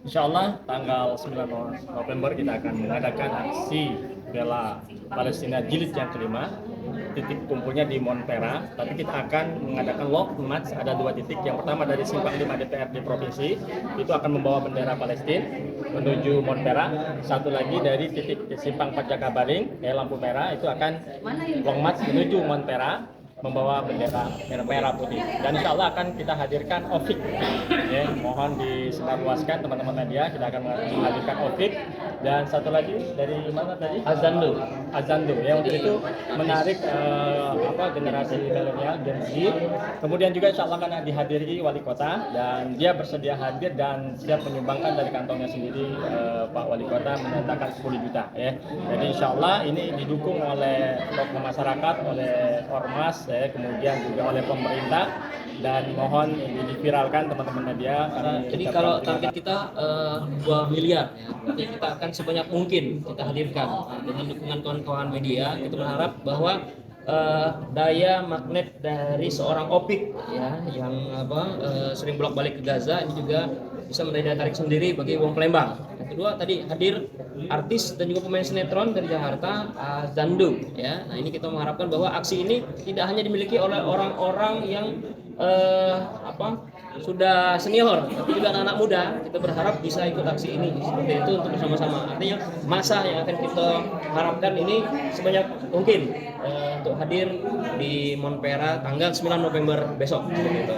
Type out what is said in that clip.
Insya Allah tanggal 9 November kita akan mengadakan aksi bela Palestina jilid yang kelima. Titik kumpulnya di Montpera, tapi kita akan mengadakan long march, ada 2 titik. Yang pertama dari simpang 5 DPRD provinsi, itu akan membawa bendera Palestina menuju Montpera. Satu lagi dari titik simpang Pajakabaring, lampu merah, itu akan long march menuju Montpera membawa bendera merah putih, dan insya Allah akan kita hadirkan Ofik. Ya, mohon disebarluaskan teman-teman media, kita akan menghadirkan Ofik. Dan satu lagi dari mana tadi? Azandu yang untuk itu menarik generasi milenial Gen Z. Kemudian juga insya Allah akan dihadiri wali kota, dan dia bersedia hadir dan siap menyumbangkan dari kantongnya sendiri. Pak Wali Kota menyatakan 10 juta ya. Jadi insya Allah ini didukung oleh tokoh masyarakat, oleh ormas, kemudian juga oleh pemerintah, dan mohon ini diviralkan teman-teman media. Jadi kalau target kita 2 miliar ya, berarti kita akan sebanyak mungkin kita hadirkan. Dengan dukungan kawan-kawan media, kita berharap bahwa daya magnet dari seorang Opik ya yang sering bolak-balik ke Gaza ini juga bisa menjadi daya tarik sendiri bagi wong Palembang. Yang kedua tadi hadir artis dan juga pemain sinetron dari Jakarta, Zandu ya. Nah, ini kita mengharapkan bahwa aksi ini tidak hanya dimiliki oleh orang-orang yang sudah senior, tapi juga anak-anak muda. Kita berharap bisa ikut aksi ini seperti itu untuk bersama-sama. Artinya masa yang akan kita harapkan ini sebanyak mungkin untuk hadir di Montpera tanggal 9 November besok. Seperti itu.